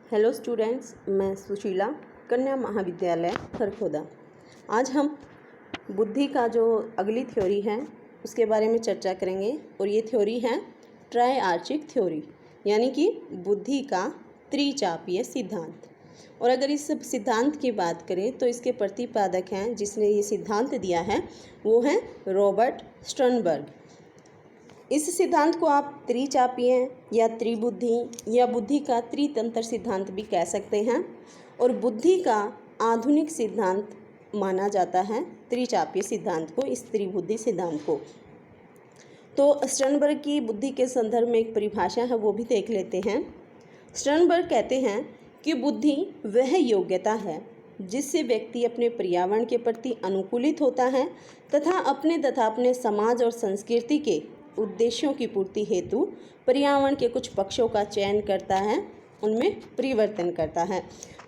Hello students, मैं सुशीला, कन्या महाविद्यालय खरखोदा। आज हम बुद्धि का जो अगली थ्योरी है उसके बारे में चर्चा करेंगे और ये थ्योरी है ट्राइआर्चिक थ्योरी, यानी कि बुद्धि का त्रिचापीय सिद्धांत। और अगर इस सिद्धांत की बात करें तो इसके प्रतिपादक हैं जिसने ये सिद्धांत दिया है वो हैं रॉबर्ट स्टर्नबर्ग। इस सिद्धांत को आप त्रिचापीय या त्रिबुद्धि या बुद्धि का त्रितंत्र सिद्धांत भी कह सकते हैं और बुद्धि का आधुनिक सिद्धांत माना जाता है त्रिचापीय सिद्धांत को, इस त्रिबुद्धि सिद्धांत को। तो स्टर्नबर्ग की बुद्धि के संदर्भ में एक परिभाषा है, वो भी देख लेते हैं। स्टर्नबर्ग कहते हैं कि बुद्धि वह योग्यता है जिससे व्यक्ति अपने पर्यावरण के प्रति अनुकूलित होता है तथा अपने समाज और संस्कृति के उद्देश्यों की पूर्ति हेतु पर्यावरण के कुछ पक्षों का चयन करता है, उनमें परिवर्तन करता है।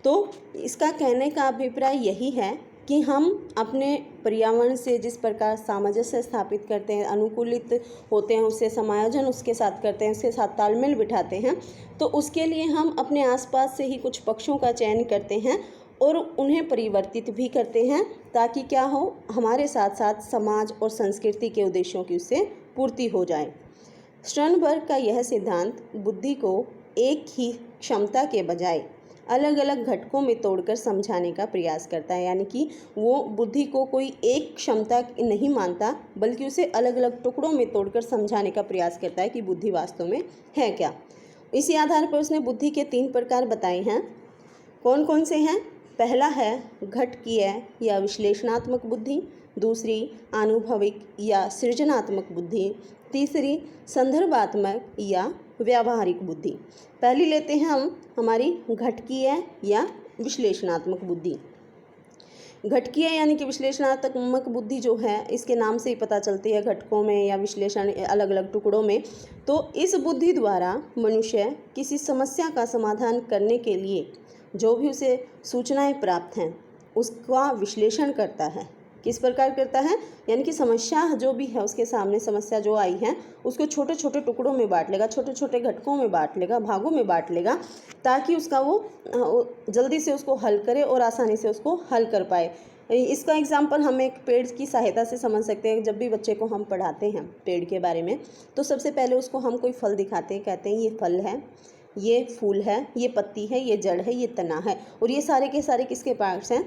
तो इसका कहने का अभिप्राय यही है कि हम अपने पर्यावरण से जिस प्रकार सामंजस्य स्थापित करते हैं, अनुकूलित होते हैं, उससे समायोजन उसके साथ करते हैं, उसके साथ तालमेल बिठाते हैं, तो उसके लिए हम अपने आसपास से ही कुछ पक्षों का चयन करते हैं और उन्हें परिवर्तित भी करते हैं ताकि क्या हो, हमारे साथ साथ समाज और संस्कृति के उद्देश्यों की उससे पूर्ति हो जाए। स्टर्नबर्ग का यह सिद्धांत बुद्धि को एक ही क्षमता के बजाय अलग अलग घटकों में तोड़कर समझाने का प्रयास करता है, यानी कि वो बुद्धि को कोई एक क्षमता नहीं मानता बल्कि उसे अलग अलग टुकड़ों में तोड़कर समझाने का प्रयास करता है कि बुद्धि वास्तव में है क्या। इसी आधार पर उसने बुद्धि के 3 प्रकार बताए हैं। कौन कौन से हैं? पहला है घटकीय या विश्लेषणात्मक बुद्धि, दूसरी आनुभविक या सृजनात्मक बुद्धि, तीसरी संदर्भात्मक या व्यावहारिक बुद्धि। पहली लेते हैं हम हमारी घटकीय या विश्लेषणात्मक बुद्धि। घटकीय यानी कि विश्लेषणात्मक बुद्धि जो है, इसके नाम से ही पता चलती है, घटकों में या विश्लेषण अलग अलग टुकड़ों में। तो इस बुद्धि द्वारा मनुष्य किसी समस्या का समाधान करने के लिए जो भी उसे सूचनाएं प्राप्त हैं उसका विश्लेषण करता है। किस प्रकार करता है? यानी कि समस्या जो भी है, उसके सामने समस्या जो आई है उसको छोटे छोटे टुकड़ों में बांट लेगा, छोटे छोटे घटकों में बांट लेगा, भागों में बांट लेगा, ताकि उसका वो जल्दी से उसको हल करे और आसानी से उसको हल कर पाए। इसका एग्जाम्पल हम एक पेड़ की सहायता से समझ सकते हैं। जब भी बच्चे को हम पढ़ाते हैं पेड़ के बारे में, तो सबसे पहले उसको हम कोई फल दिखाते हैं, कहते हैं ये फल है, ये फूल है, ये पत्ती है, ये जड़ है, ये तना है, और ये सारे के सारे किसके पार्ट्स हैं?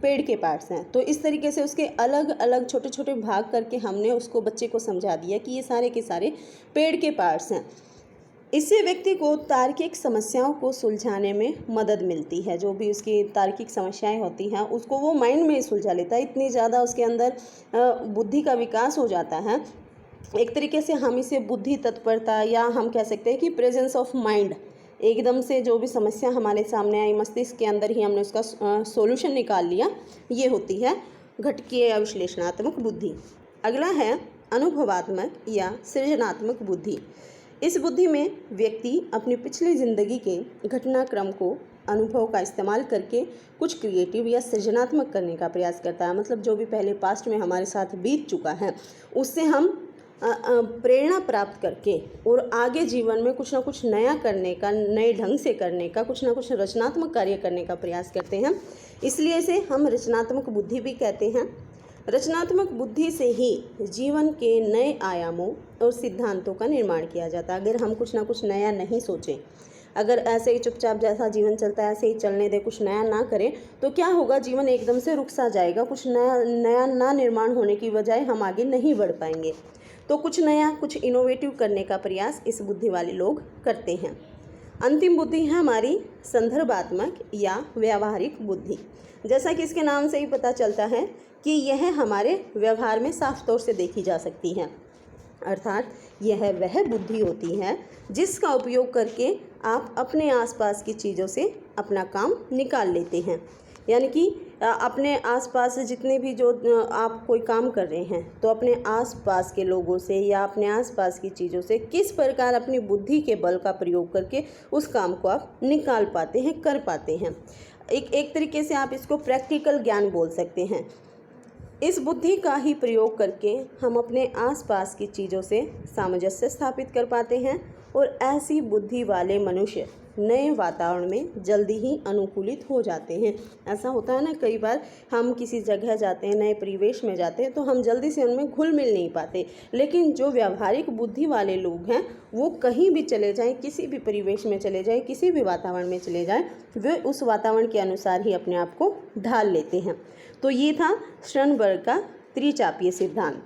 पेड़ के पार्ट्स हैं। तो इस तरीके से उसके अलग अलग छोटे छोटे भाग करके हमने उसको, बच्चे को समझा दिया कि ये सारे के सारे पेड़ के पार्ट्स हैं। इससे व्यक्ति को तार्किक समस्याओं को सुलझाने में मदद मिलती है। जो भी उसकी तार्किक समस्याएं होती हैं उसको वो माइंड में सुलझा लेता है। इतनी ज़्यादा उसके अंदर बुद्धि का विकास हो जाता है। एक तरीके से हम इसे बुद्धि तत्परता या हम कह सकते हैं कि प्रेजेंस ऑफ माइंड, एकदम से जो भी समस्या हमारे सामने आई, मस्तिष्क के अंदर ही हमने उसका सॉल्यूशन निकाल लिया, ये होती है घटकीय या विश्लेषणात्मक बुद्धि। अगला है अनुभवात्मक या सृजनात्मक बुद्धि। इस बुद्धि में व्यक्ति अपनी पिछली जिंदगी के घटनाक्रम को अनुभव का इस्तेमाल करके कुछ क्रिएटिव या सृजनात्मक करने का प्रयास करता है। मतलब जो भी पहले पास्ट में हमारे साथ बीत चुका है उससे हम प्रेरणा प्राप्त करके और आगे जीवन में कुछ ना कुछ नया करने का, नए ढंग से करने का, कुछ ना कुछ रचनात्मक कार्य करने का प्रयास करते हैं। इसलिए इसे हम रचनात्मक बुद्धि भी कहते हैं। रचनात्मक बुद्धि से ही जीवन के नए आयामों और सिद्धांतों का निर्माण किया जाता है। अगर हम कुछ ना कुछ नया नहीं सोचें, अगर ऐसे ही चुपचाप जैसा जीवन चलता है ऐसे ही चलने दें, कुछ नया ना करें, तो क्या होगा? जीवन एकदम से रुक सा जाएगा। कुछ नया ना निर्माण होने की बजाय हम आगे नहीं बढ़ पाएंगे। तो कुछ नया, कुछ इनोवेटिव करने का प्रयास इस बुद्धि वाले लोग करते हैं। अंतिम बुद्धि है हमारी संदर्भात्मक या व्यावहारिक बुद्धि। जैसा कि इसके नाम से ही पता चलता है कि यह हमारे व्यवहार में साफ तौर से देखी जा सकती है। अर्थात यह वह बुद्धि होती है जिसका उपयोग करके आप अपने आसपास की चीज़ों से अपना काम निकाल लेते हैं। यानी कि अपने आसपास जितने भी जो आप कोई काम कर रहे हैं तो अपने आसपास के लोगों से या अपने आसपास की चीज़ों से किस प्रकार अपनी बुद्धि के बल का प्रयोग करके उस काम को आप निकाल पाते हैं, कर पाते हैं। एक तरीके से आप इसको प्रैक्टिकल ज्ञान बोल सकते हैं। इस बुद्धि का ही प्रयोग करके हम अपने आसपास की चीज़ों से सामंजस्य स्थापित कर पाते हैं और ऐसी बुद्धि वाले मनुष्य नए वातावरण में जल्दी ही अनुकूलित हो जाते हैं। ऐसा होता है ना, कई बार हम किसी जगह जाते हैं, नए परिवेश में जाते हैं, तो हम जल्दी से उनमें घुल मिल नहीं पाते। लेकिन जो व्यावहारिक बुद्धि वाले लोग हैं वो कहीं भी चले जाएं, किसी भी परिवेश में चले जाएं, किसी भी वातावरण में चले जाएं, वे उस वातावरण के अनुसार ही अपने आप को ढाल लेते हैं। तो ये था स्टर्नबर्ग का त्रिचापीय सिद्धांत।